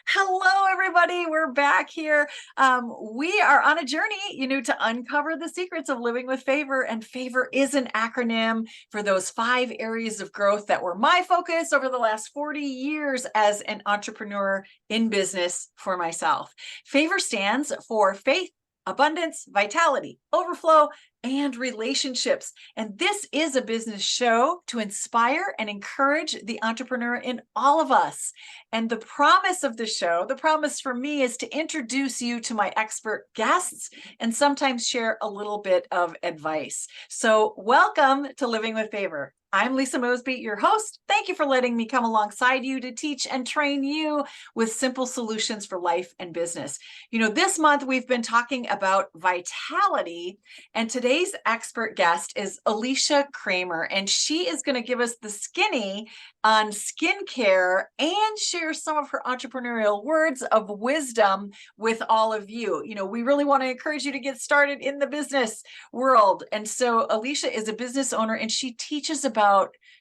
Hello, everybody. We're back here. We are on a journey, to uncover the secrets of living with Favor. And Favor is an acronym for those 5 areas of growth that were my focus over the last 40 years as an entrepreneur in business for myself. Favor stands for faith, abundance, vitality, overflow, and relationships. And this is a business show to inspire and encourage the entrepreneur in all of us. And the promise of the show, the promise for me, is to introduce you to my expert guests and sometimes share a little bit of advice. So welcome to Living with Favor. I'm Lisa Mosbey, your host. Thank you for letting me come alongside you to teach and train you with simple solutions for life and business. This month we've been talking about vitality, and today's expert guest is Alicia Kramer, and she is going to give us the skinny on skincare and share some of her entrepreneurial words of wisdom with all of you. We really want to encourage you to get started in the business world. And so Alicia is a business owner, and she teaches about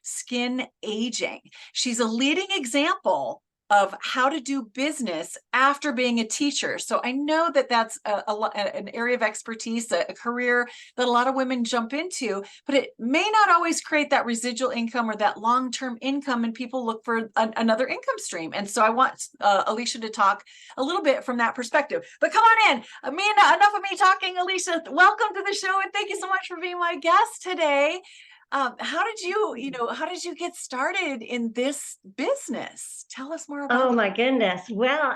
skin aging. She's a leading example of how to do business after being a teacher. So I know that that's an area of expertise, a career that a lot of women jump into, but it may not always create that residual income or that long-term income, and people look for another income stream. And so I want Alicia to talk a little bit from that perspective. But come on in. Enough of me talking, Alicia. Welcome to the show, and thank you so much for being my guest today. How did you get started in this business? Tell us more about Oh it. my goodness. Well,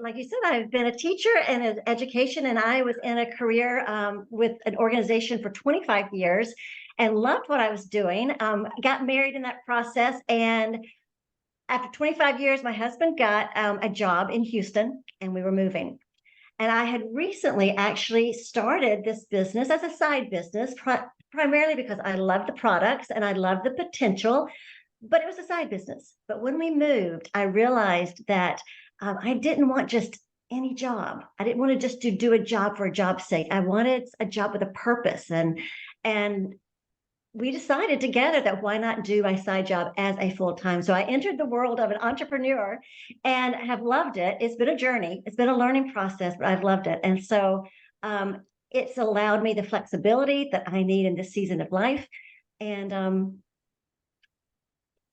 like you said, I've been a teacher and in education, and I was in a career with an organization for 25 years and loved what I was doing. Got married in that process. And after 25 years, my husband got a job in Houston, and we were moving. And I had recently actually started this business as a side business, primarily because I love the products and I love the potential, but it was a side business. But when we moved, I realized that I didn't want just any job. I didn't want to just do a job for a job's sake. I wanted a job with a purpose, and we decided together that why not do my side job as a full-time. So I entered the world of an entrepreneur and have loved it. It's been a journey. It's been a learning process, but I've loved it. And so it's allowed me the flexibility that I need in this season of life. And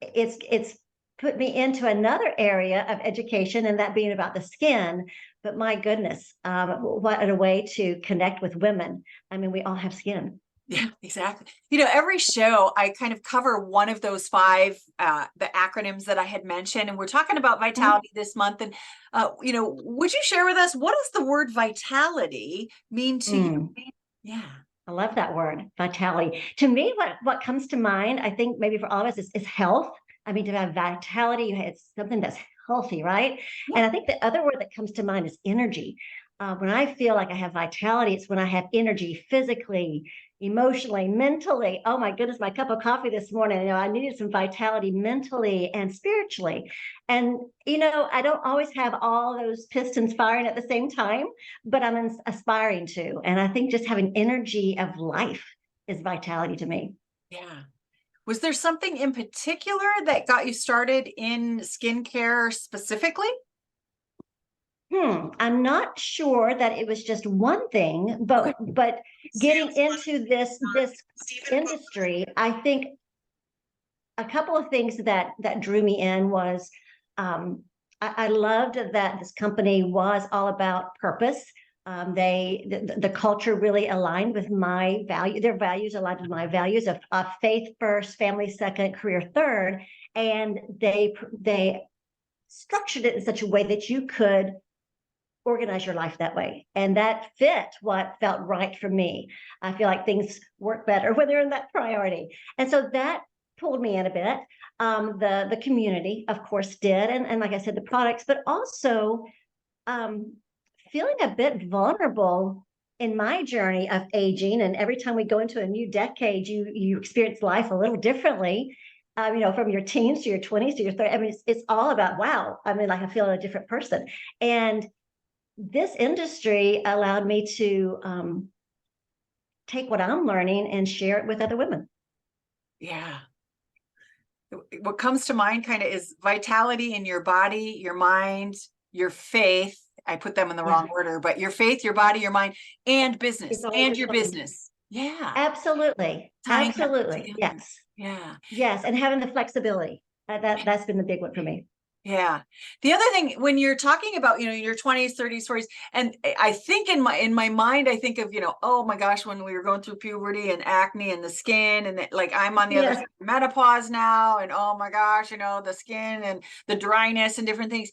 it's put me into another area of education, and that being about the skin. But my goodness, what a way to connect with women. I mean, we all have skin. Yeah, exactly. Every show I kind of cover one of those 5, the acronyms that I had mentioned, and we're talking about vitality this month. And, would you share with us, what does the word vitality mean to you? Yeah. I love that word, vitality. To me, what comes to mind, I think maybe for all of us, is health. I mean, to have vitality, it's something that's healthy, right? Yeah. And I think the other word that comes to mind is energy. When I feel like I have vitality, it's when I have energy physically, emotionally, mentally. Oh my goodness, my cup of coffee this morning, I needed some vitality mentally and spiritually. And, I don't always have all those pistons firing at the same time, but I'm aspiring to. And I think just having energy of life is vitality to me. Yeah. Was there something in particular that got you started in skincare specifically? I'm not sure that it was just one thing, Okay. but getting into this industry, I think a couple of things that drew me in was I loved that this company was all about purpose. The culture really aligned with my value. Their values aligned with my values of faith first, family second, career third, and they structured it in such a way that you could organize your life that way. And that fit what felt right for me. I feel like things work better when they're in that priority. And so that pulled me in a bit. The community, of course, did. And like I said, the products, but also feeling a bit vulnerable in my journey of aging. And every time we go into a new decade, you experience life a little differently. From your teens to your 20s to your 30s. I mean, it's all about, wow. I mean, like I feel a different person. And this industry allowed me to take what I'm learning and share it with other women. Yeah. What comes to mind kind of is vitality in your body, your mind, your faith. I put them in the Yeah. wrong order, but your faith, your body, your mind, and business, It's all and your intertwined. business. Yeah. Absolutely. Tying that Absolutely. together. Yes. Yeah. Yes. And having the flexibility. That's been the big one for me. Yeah. The other thing, when you're talking about, your 20s, 30s, 40s, and I think in my mind, I think of, oh my gosh, when we were going through puberty and acne and the skin, and like I'm on the other Yes. side of menopause now, and oh my gosh, the skin and the dryness and different things,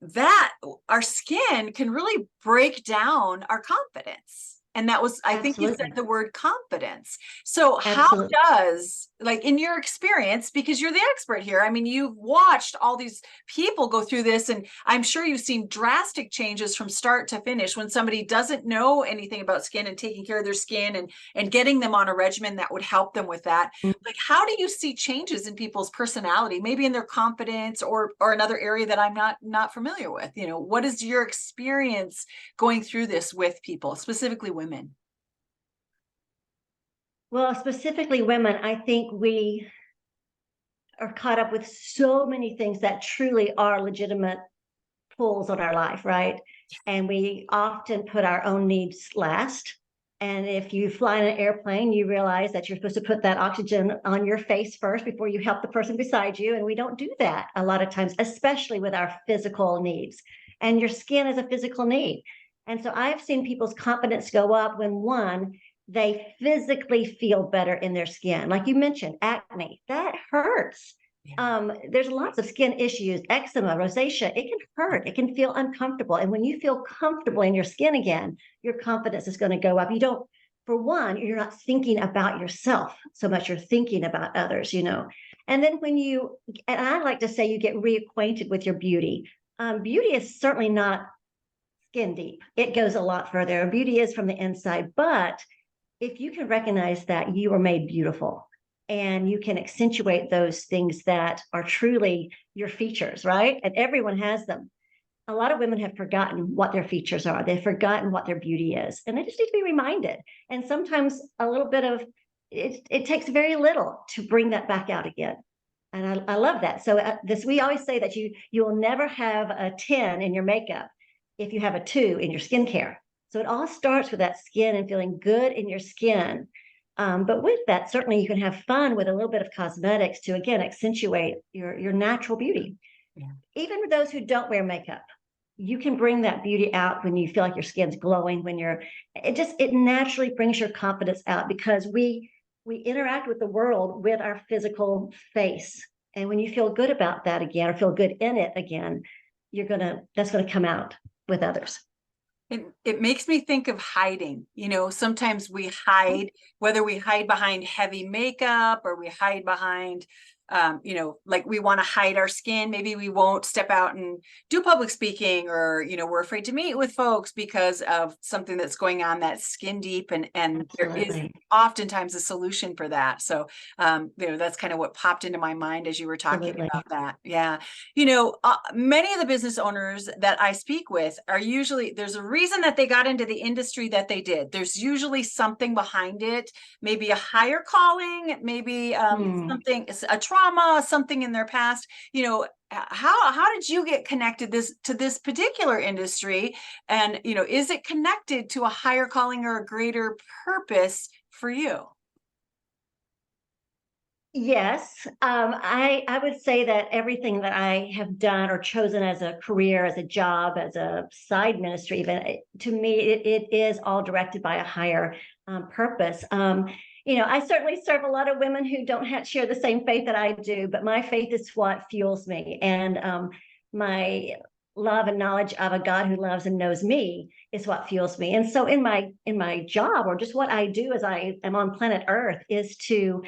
that our skin can really break down our confidence. And that was, I think you said Absolutely. the word confidence. So how Absolutely. does, like, in your experience, because you're the expert here, I mean, you've watched all these people go through this, and I'm sure you've seen drastic changes from start to finish when somebody doesn't know anything about skin and taking care of their skin, and getting them on a regimen that would help them with that. Like, how do you see changes in people's personality, maybe in their confidence, or another area that I'm not familiar with? What is your experience going through this with people, specifically women? Well, specifically women, I think we are caught up with so many things that truly are legitimate pulls on our life, right? And we often put our own needs last. And if you fly in an airplane, you realize that you're supposed to put that oxygen on your face first before you help the person beside you. And we don't do that a lot of times, especially with our physical needs. And your skin is a physical need. And so I've seen people's confidence go up when, one, they physically feel better in their skin. Like you mentioned, acne, that hurts. There's lots of skin issues, eczema, rosacea. It can hurt. It can feel uncomfortable. And when you feel comfortable in your skin again, your confidence is going to go up. You don't, for one, you're not thinking about yourself so much. You're thinking about others, And then and I like to say, you get reacquainted with your beauty. Beauty is certainly not skin deep. It goes a lot further. Beauty is from the inside. But if you can recognize that you are made beautiful, and you can accentuate those things that are truly your features, right? And everyone has them. A lot of women have forgotten what their features are. They've forgotten what their beauty is, and they just need to be reminded. And sometimes a little bit of it takes very little to bring that back out again. And I love that. So we always say that you will never have a 10 in your makeup if you have a 2 in your skincare. So it all starts with that skin and feeling good in your skin. But with that, certainly you can have fun with a little bit of cosmetics to, again, accentuate your natural beauty. Yeah. Even for those who don't wear makeup, you can bring that beauty out when you feel like your skin's glowing, it naturally brings your confidence out, because we interact with the world with our physical face. And when you feel good about that again, or feel good in it again, that's going to come out with others. It makes me think of hiding. Sometimes we hide, whether we hide behind heavy makeup or we hide behind, like we want to hide our skin. Maybe we won't step out and do public speaking, or, we're afraid to meet with folks because of something that's going on that's skin deep. And there is oftentimes a solution for that. So, that's kind of what popped into my mind as you were talking about that. Yeah. Many of the business owners that I speak with are usually, there's a reason that they got into the industry that they did. There's usually something behind it, maybe a higher calling, maybe something, a trauma, something in their past. How did you get connected to this particular industry? And, is it connected to a higher calling or a greater purpose for you? Yes, I would say that everything that I have done or chosen as a career, as a job, as a side ministry, even, to me, it is all directed by a higher purpose. I certainly serve a lot of women who don't share the same faith that I do, but my faith is what fuels me, and my love and knowledge of a God who loves and knows me is what fuels me. And so in my job, or just what I do as I am on planet Earth, is to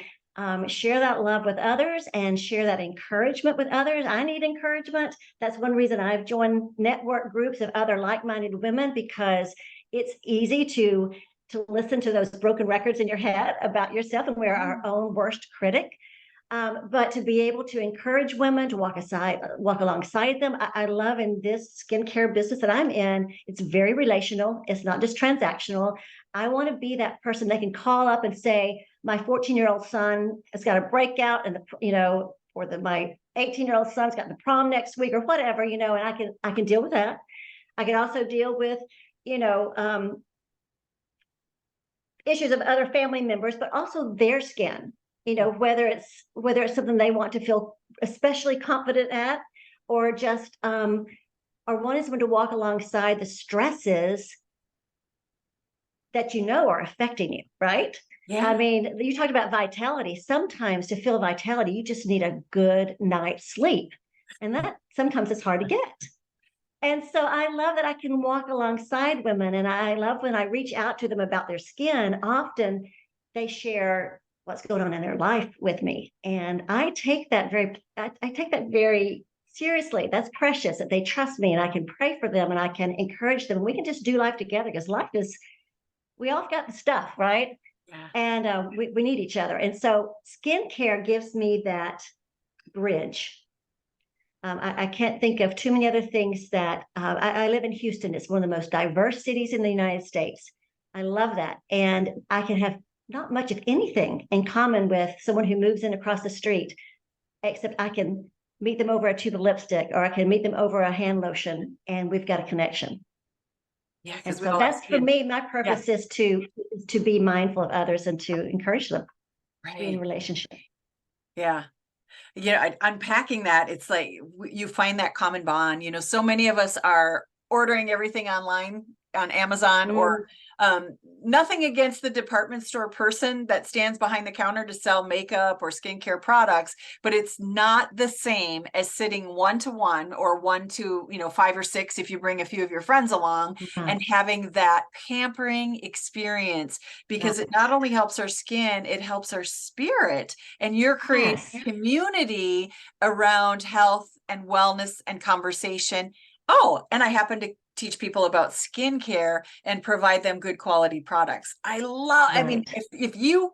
share that love with others and share that encouragement with others. I need encouragement. That's one reason I've joined network groups of other like-minded women, because it's easy to listen to those broken records in your head about yourself, and we're our own worst critic. But to be able to encourage women to walk alongside them. I love, in this skincare business that I'm in, it's very relational. It's not just transactional. I want to be that person they can call up and say, my 14-year-old son has got a breakout, and my 18-year-old son's got the prom next week or whatever, and I can deal with that. I can also deal with, issues of other family members, but also their skin, whether it's something they want to feel especially confident at, or just, or wanting someone to walk alongside the stresses that are affecting you, right? Yeah. I mean, you talked about vitality. Sometimes to feel vitality, you just need a good night's sleep. And that sometimes it's hard to get. And so I love that I can walk alongside women. And I love when I reach out to them about their skin. Often they share what's going on in their life with me. And I take that very seriously. That's precious that they trust me and I can pray for them and I can encourage them. We can just do life together because we all got the stuff, right? Yeah. And we need each other. And so skincare gives me that bridge. I can't think of too many other things that I live in Houston. It's one of the most diverse cities in the United States. I love that. And I can have not much of anything in common with someone who moves in across the street, except I can meet them over a tube of lipstick or I can meet them over a hand lotion and we've got a connection. Yeah, And because so that's for me, my purpose is to be mindful of others and to encourage them to be in a relationship. Yeah. Unpacking that, it's like you find that common bond. So many of us are ordering everything online on Amazon or nothing against the department store person that stands behind the counter to sell makeup or skincare products, but it's not the same as sitting 1-to-1 or 1 to 5 or 6 if you bring a few of your friends along and having that pampering experience, because it not only helps our skin, it helps our spirit, and you're creating community around health and wellness and conversation. Oh, and I happen to teach people about skincare and provide them good quality products. I mean, if you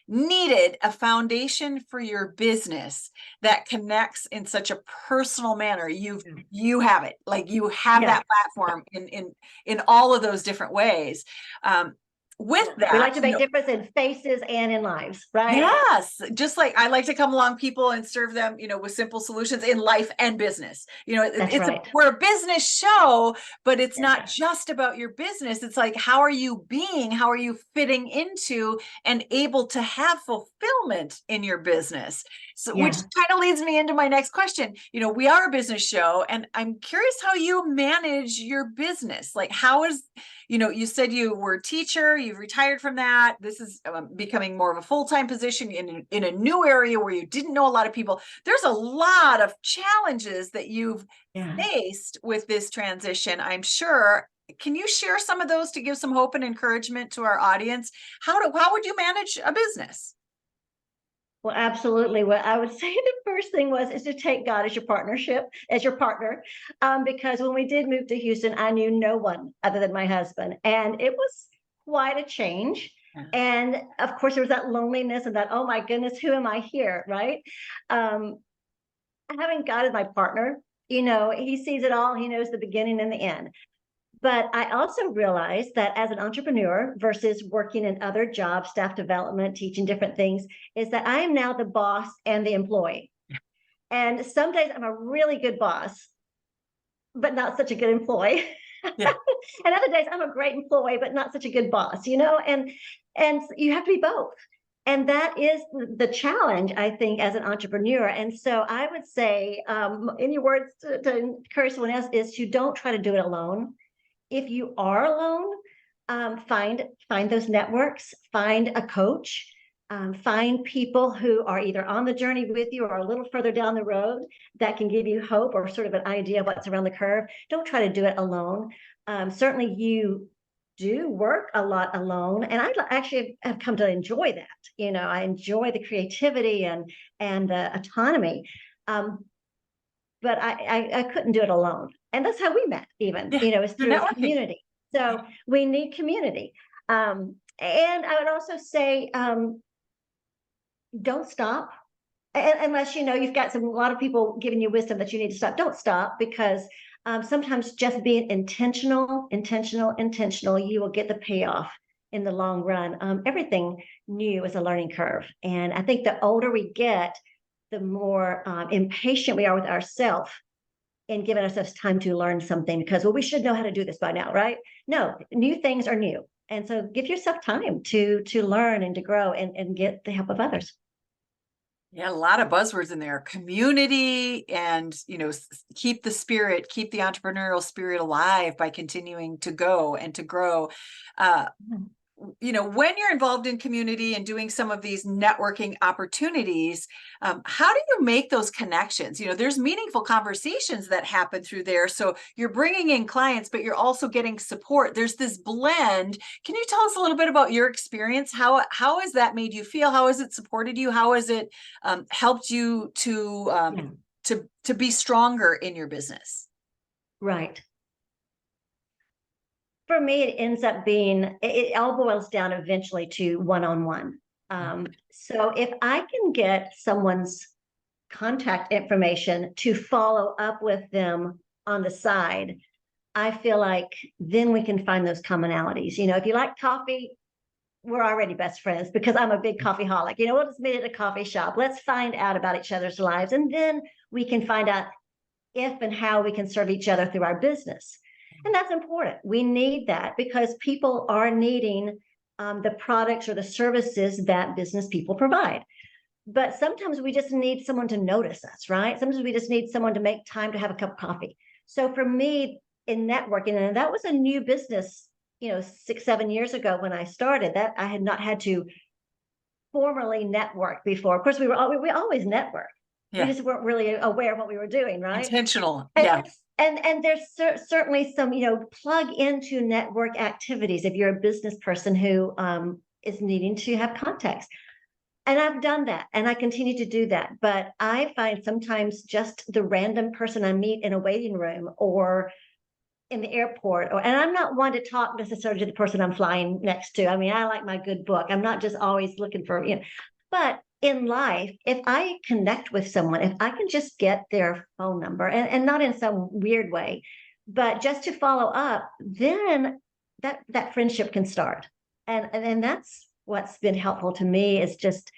needed a foundation for your business that connects in such a personal manner, you have it. Like you have that platform in all of those different ways. With that, we like to make difference in faces and in lives, right? Yes, just like I like to come along people and serve them, with simple solutions in life and business. We're a business show, but it's not just about your business. It's like, how are you being? How are you fitting into and able to have fulfillment in your business? So, which kind of leads me into my next question. We are a business show, and I'm curious how you manage your business. Like, how is you said you were a teacher, you've retired from that. This is becoming more of a full-time position in a new area where you didn't know a lot of people. There's a lot of challenges that you've faced with this transition, I'm sure. Can you share some of those to give some hope and encouragement to our audience? How would you manage a business? Well, absolutely. What I would say the first thing is to take God as your partner, because when we did move to Houston, I knew no one other than my husband, and it was quite a change. And of course, there was that loneliness and that, oh my goodness, who am I here, right? Having God as my partner, he sees it all. He knows the beginning and the end. But I also realized that as an entrepreneur versus working in other jobs, staff development, teaching different things, is that I am now the boss and the employee. And some days I'm a really good boss, but not such a good employee. Yeah. And other days I'm a great employee, but not such a good boss, and you have to be both. And that is the challenge, I think, as an entrepreneur. And so I would say, in your words to encourage someone else, is to don't try to do it alone. If you are alone, find those networks, find a coach, find people who are either on the journey with you or a little further down the road that can give you hope or sort of an idea of what's around the curve. Don't try to do it alone. Certainly you do work a lot alone, and I actually have come to enjoy that. I enjoy the creativity and the autonomy. But I couldn't do it alone. And that's how we met, even, is through community. So we need community. And I would also say, don't stop. Unless, you've got a lot of people giving you wisdom that you need to stop. Don't stop, because sometimes just being intentional, you will get the payoff in the long run. Everything new is a learning curve. And I think the older we get, the more impatient we are with ourselves and giving ourselves time to learn something because, well, we should know how to do this by now, right? No, new things are new. And so give yourself time to learn and to grow and get the help of others. Yeah, a lot of buzzwords in there. Community and, keep the spirit, keep the entrepreneurial spirit alive by continuing to go and to grow. When you're involved in community and doing some of these networking opportunities, how do you make those connections? There's meaningful conversations that happen through there. So you're bringing in clients, but you're also getting support. There's this blend. Can you tell us a little bit about your experience? How has that made you feel? How has it supported you? How has it helped you to be stronger in your business? Right. For me, it ends up being, it all boils down eventually to one-on-one. So if I can get someone's contact information to follow up with them on the side, I feel like then we can find those commonalities. If you like coffee, we're already best friends because I'm a big coffee holic. We'll just meet at a coffee shop. Let's find out about each other's lives. And then we can find out if and how we can serve each other through our business. And that's important. We need that because people are needing the products or the services that business people provide. But sometimes we just need someone to notice us, right? Sometimes we just need someone to make time to have a cup of coffee. So for me in networking, and that was a new business, 6-7 years ago when I started, that I had not had to formally network before. Of course, we always network. Yeah. We just weren't really aware of what we were doing, right? Intentional. Yeah. And there's certainly some, plug into network activities if you're a business person who is needing to have contacts. And I've done that and I continue to do that. But I find sometimes just the random person I meet in a waiting room or in the airport, and I'm not one to talk necessarily to the person I'm flying next to. I mean, I like my good book. I'm not just always looking for, but in life, if I connect with someone, if I can just get their phone number and not in some weird way, but just to follow up, then that friendship can start. And that's what's been helpful to me is just,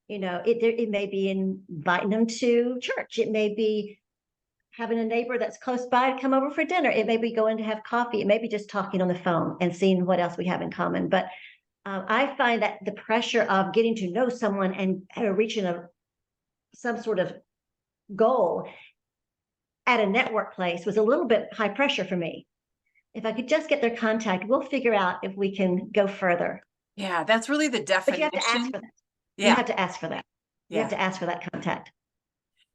it may be inviting them to church. It may be having a neighbor that's close by to come over for dinner. It may be going to have coffee. It may be just talking on the phone and seeing what else we have in common. But I find that the pressure of getting to know someone and reaching some sort of goal at a network place was a little bit high pressure for me. If I could just get their contact, we'll figure out if we can go further. Yeah, that's really the definition. But you have to ask for that. Yeah. You have to ask for that. You Yeah. have to ask for that contact.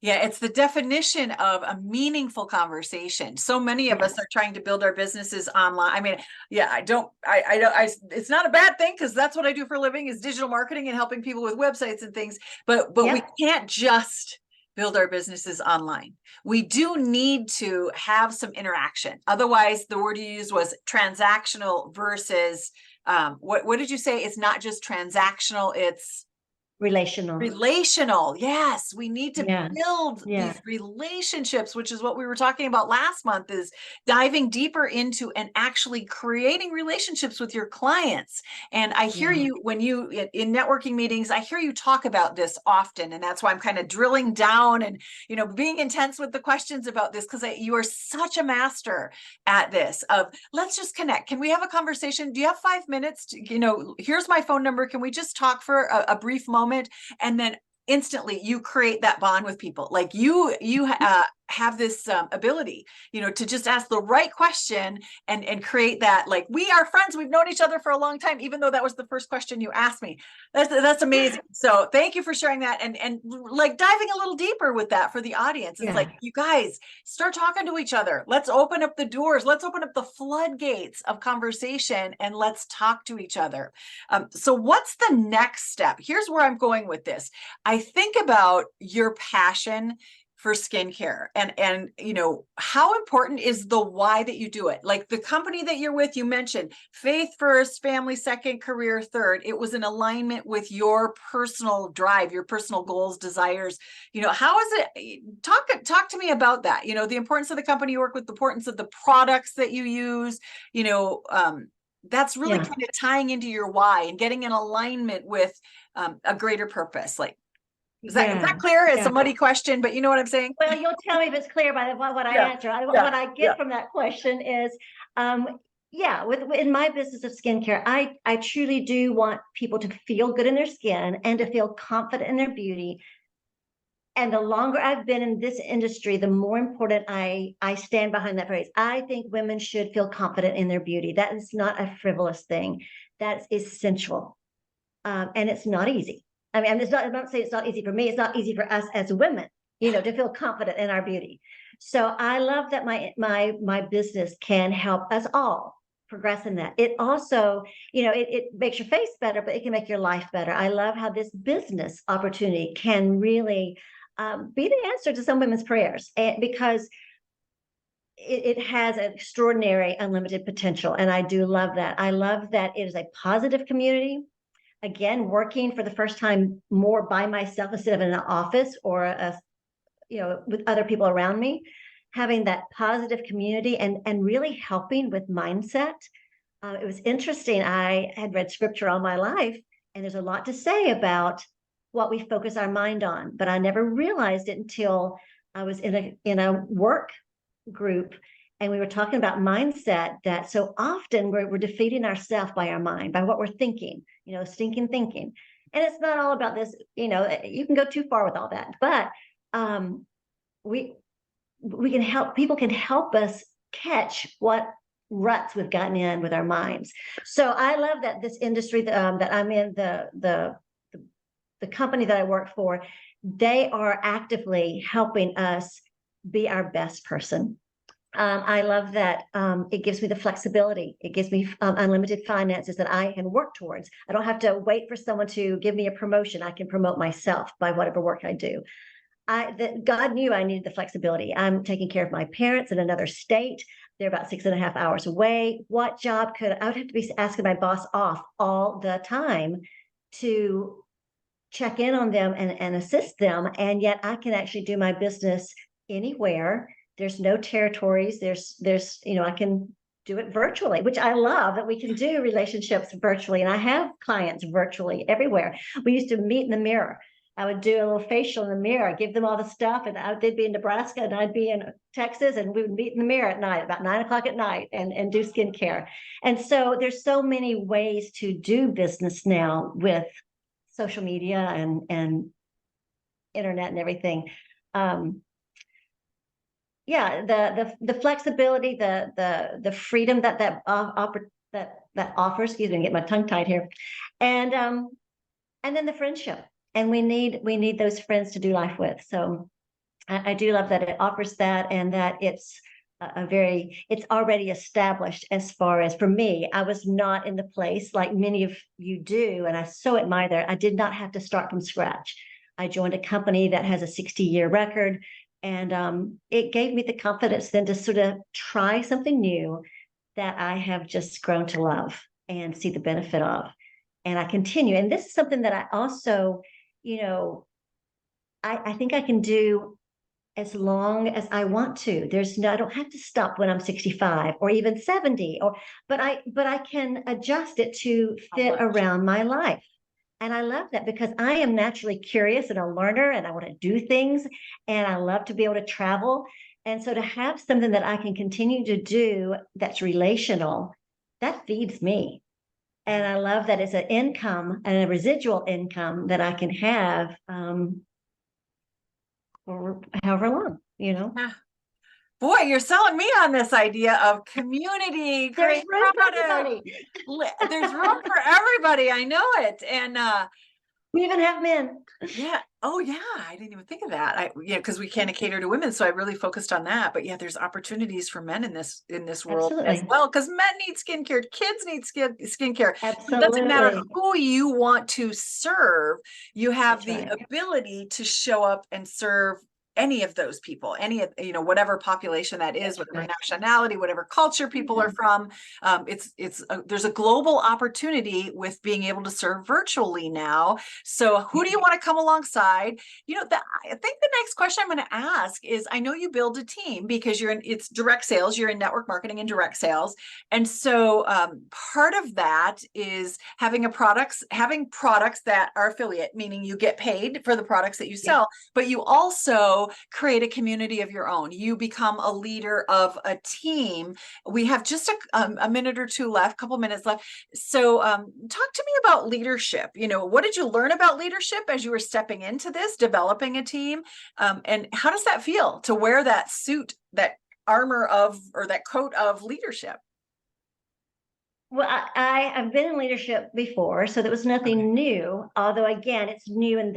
Yeah, it's the definition of a meaningful conversation. So many of us are trying to build our businesses online. I mean, yeah, it's not a bad thing because that's what I do for a living is digital marketing and helping people with websites and things. But we can't just build our businesses online. We do need to have some interaction. Otherwise, the word you used was transactional versus what did you say? It's not just transactional, it's relational. Yes, we need to build these relationships, which is what we were talking about last month, is diving deeper into and actually creating relationships with your clients. And I hear you when you in networking meetings, I hear you talk about this often. And that's why I'm kind of drilling down and, being intense with the questions about this, because you are such a master at this of let's just connect. Can we have a conversation? Do you have 5 minutes? Here's my phone number. Can we just talk for a brief moment? And then instantly you create that bond with people. Like you have this ability, to just ask the right question and create that, like, we are friends. We've known each other for a long time, even though that was the first question you asked me. That's amazing. So thank you for sharing that and like diving a little deeper with that for the audience. It's like, you guys start talking to each other. Let's open up the doors. Let's open up the floodgates of conversation and let's talk to each other. So what's the next step? Here's where I'm going with this. I think about your passion for skincare and how important is the why that you do it? Like the company that you're with, you mentioned faith first, family second, career third. It was in alignment with your personal drive, your personal goals, desires. How is it? Talk to me about that. The importance of the company you work with, the importance of the products that you use, that's really kind of tying into your why and getting in alignment with a greater purpose. Like, Is that Yeah. clear? It's Yeah. a muddy question, but you know what I'm saying? Well, you'll tell me if it's clear by what I Yeah, answer. yeah, What I yeah. get from that question is, yeah, in my business of skincare, I truly do want people to feel good in their skin and to feel confident in their beauty. And the longer I've been in this industry, the more important I stand behind that phrase. I think women should feel confident in their beauty. That is not a frivolous thing. That's essential, and it's not easy. I mean, I'm not saying it's not easy for me. It's not easy for us as women, to feel confident in our beauty. So I love that my business can help us all progress in that. It also, it makes your face better, but it can make your life better. I love how this business opportunity can really be the answer to some women's prayers, and because it has an extraordinary unlimited potential. And I do love that. I love that it is a positive community. Again, working for the first time more by myself instead of in an office or with other people around me, having that positive community and really helping with mindset. It was interesting. I had read scripture all my life, and there's a lot to say about what we focus our mind on, but I never realized it until I was in a work group, and we were talking about mindset, that so often we're defeating ourselves by our mind, by what we're thinking, stinking thinking. And it's not all about this, you can go too far with all that, but we can help, people can help us catch what ruts we've gotten in with our minds. So I love that this industry that I'm in, the company that I work for, they are actively helping us be our best person. I love that it gives me the flexibility. It gives me unlimited finances that I can work towards. I don't have to wait for someone to give me a promotion. I can promote myself by whatever work I do. God knew I needed the flexibility. I'm taking care of my parents in another state. They're about 6.5 hours away. What job I would have to be asking my boss off all the time to check in on them and assist them. And yet I can actually do my business anywhere. There's no territories. There's, I can do it virtually, which I love, that we can do relationships virtually. And I have clients virtually everywhere. We used to meet in the mirror. I would do a little facial in the mirror, give them all the stuff, and they'd be in Nebraska and I'd be in Texas, and we would meet in the mirror at night, about 9 o'clock at night, and do skincare. And so there's so many ways to do business now with social media and internet and everything. Yeah, the flexibility, the freedom that offers. Excuse me, get my tongue tied here, and then the friendship. And we need those friends to do life with. So I do love that it offers that, and that it's it's already established. As far as for me, I was not in the place like many of you do, and I so admire that. I did not have to start from scratch. I joined a company that has a 60-year record, and it gave me the confidence then to sort of try something new that I have just grown to love and see the benefit of. And I continue. And this is something that I also, I think I can do as long as I want to. I don't have to stop when I'm 65 or even 70, but I can adjust it to fit around my life. And I love that, because I am naturally curious and a learner, and I want to do things, and I love to be able to travel. And so to have something that I can continue to do that's relational, that feeds me. And I love that it's an income and a residual income that I can have for however long, Yeah. Boy, you're selling me on this idea of community. There's room for everybody. There's room for everybody. I know it. And we even have men. yeah. Oh, yeah. I didn't even think of that. Because we can't cater to women, so I really focused on that. But yeah, there's opportunities for men in this world as Absolutely. well, because men need skincare, kids need skincare. Absolutely. It doesn't matter who you want to serve. You have That's the right. ability to show up and serve any of those people, any of, whatever population that is, whatever Right. nationality, whatever culture people are from. There's a global opportunity with being able to serve virtually now. So who do you want to come alongside? I think the next question I'm going to ask is, I know you build a team because it's direct sales, you're in network marketing and direct sales. And so part of that is having products that are affiliate, meaning you get paid for the products that you sell, but you also create a community of your own. You become a leader of a team. We have just a minute or two left, couple minutes left. So talk to me about leadership. What did you learn about leadership as you were stepping into this, developing a team? And how does that feel to wear that suit, that armor or that coat of leadership? Well, I've been in leadership before, so that was nothing new. Although again, it's new in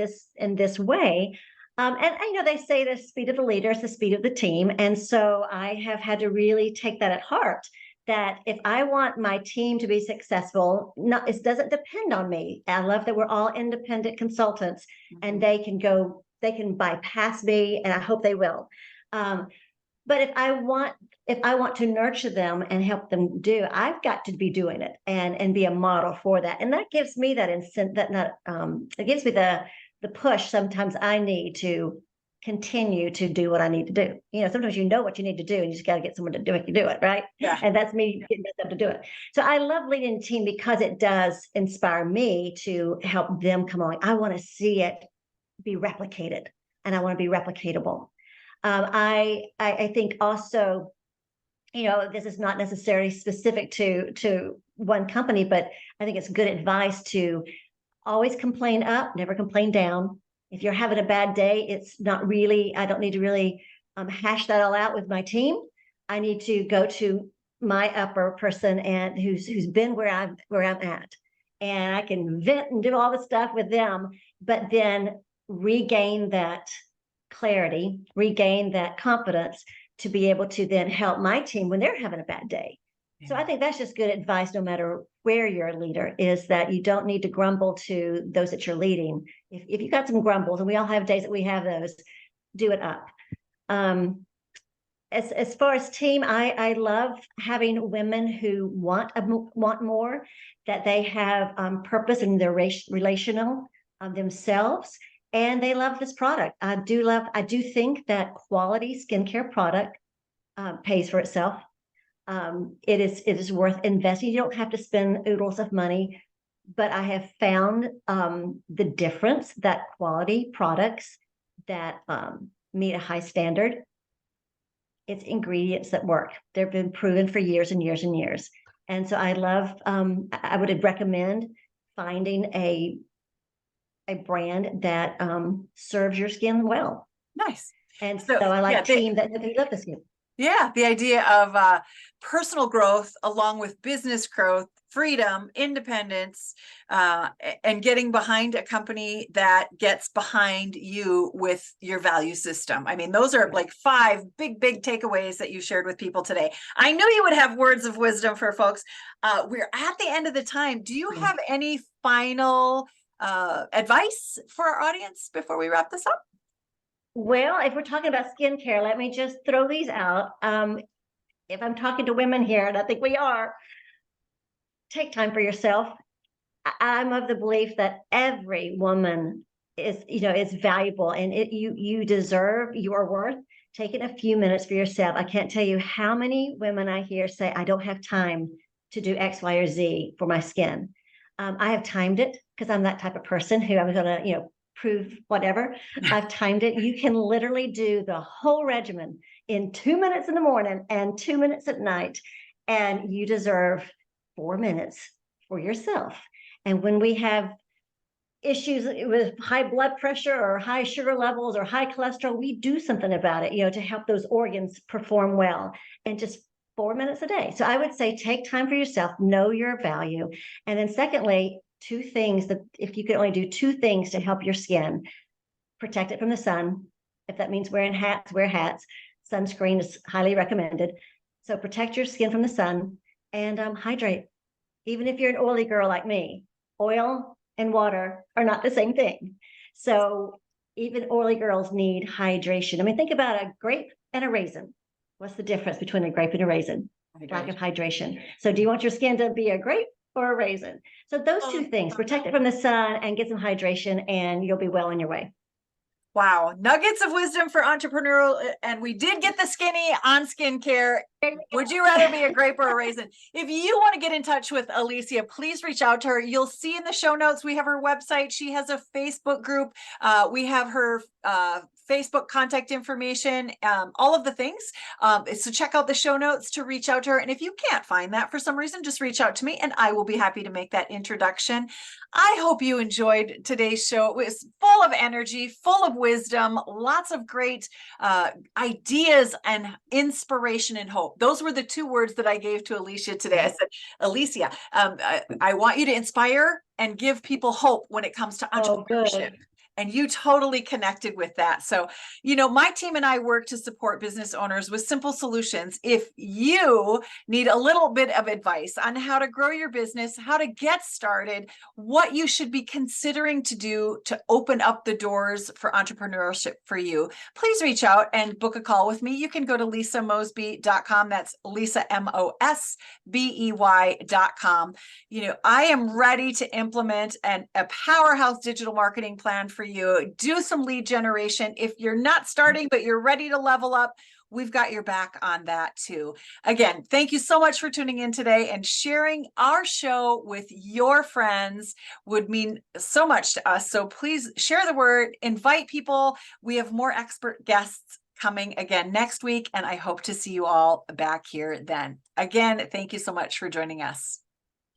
this way. And I know they say the speed of the leader is the speed of the team, and so I have had to really take that at heart. That if I want my team to be successful, it doesn't depend on me. I love that we're all independent consultants, and they can bypass me, and I hope they will. But if I want to nurture them and help them I've got to be doing it and be a model for that. And that gives me that it gives me the push sometimes I need to continue to do what I need to do. Sometimes what you need to do, and you just got to get someone to do it. You do it, right? Yeah. And that's me getting myself to do it. So I love leading a team because it does inspire me to help them come along. I want to see it be replicated, and I want to be replicatable. I think also, this is not necessarily specific to one company, but I think it's good advice to always complain up, never complain down. If you're having a bad day, I don't need to really hash that all out with my team. I need to go to my upper person and who's been where I'm at, and I can vent and do all the stuff with them, but then regain that clarity, regain that confidence to be able to then help my team when they're having a bad day. Yeah. So I think that's just good advice, no matter where you're a leader, is that you don't need to grumble to those that you're leading. If you've got some grumbles, and we all have days that we have those, do it up. As far as team, I love having women who want more, that they have purpose in their relational themselves, and they love this product. I do think that quality skincare product pays for itself. It is worth investing. You don't have to spend oodles of money, but I have found the difference that quality products that meet a high standard, it's ingredients that work. They've been proven for years and years and years. And so I would recommend finding a brand that serves your skin well. Nice. And so I like team that love the skin. Yeah, the idea of personal growth along with business growth, freedom, independence, and getting behind a company that gets behind you with your value system. I mean, those are like 5 big takeaways that you shared with people today. I knew you would have words of wisdom for folks. We're at the end of the time. Do you have any final advice for our audience before we wrap this up? Well, if we're talking about skincare, let me just throw these out. If I'm talking to women here, and I think we are, take time for yourself. I'm of the belief that every woman is valuable, and you deserve your worth. Taking a few minutes for yourself. I can't tell you how many women I hear say, I don't have time to do X, Y, or Z for my skin. I have timed it because I'm that type of person who I'm going to, prove whatever. I've timed it. You can literally do the whole regimen in 2 minutes in the morning and 2 minutes at night, and you deserve 4 minutes for yourself. And when we have issues with high blood pressure or high sugar levels or high cholesterol, we do something about it, to help those organs perform well. And just 4 minutes a day. So I would say take time for yourself, know your value. And then secondly, 2 things that if you could only do 2 things to help your skin, protect it from the sun. If that means wearing hats, wear hats. Sunscreen is highly recommended. So protect your skin from the sun and hydrate. Even if you're an oily girl like me, oil and water are not the same thing. So even oily girls need hydration. I mean, think about a grape and a raisin. What's the difference between a grape and a raisin? Lack of hydration. So do you want your skin to be a grape or a raisin? So those two things, protect it from the sun and get some hydration, and you'll be well on your way. Wow, nuggets of wisdom for entrepreneurial, and we did get the skinny on skincare. Would you rather be a grape or a raisin? If you want to get in touch with Alicia, please reach out to her. You'll see in the show notes, we have her website. She has a Facebook group. We have her Facebook contact information, all of the things. So check out the show notes to reach out to her. And if you can't find that for some reason, just reach out to me and I will be happy to make that introduction. I hope you enjoyed today's show. It was full of energy, full of wisdom, lots of great ideas and inspiration and hope. Those were the two words that I gave to Alicia today. I said, Alicia, I want you to inspire and give people hope when it comes to entrepreneurship. And you totally connected with that. So, you know, my team and I work to support business owners with simple solutions. If you need a little bit of advice on how to grow your business, how to get started, what you should be considering to do to open up the doors for entrepreneurship for you, please reach out and book a call with me. You can go to lisamosbey.com. That's Lisa, Mosbey.com. You know, I am ready to implement a powerhouse digital marketing plan for you. Do some lead generation. If you're not starting, but you're ready to level up, we've got your back on that too. Again, thank you so much for tuning in today, and sharing our show with your friends would mean so much to us. So please share the word, invite people. We have more expert guests coming again next week, and I hope to see you all back here then. Again, thank you so much for joining us.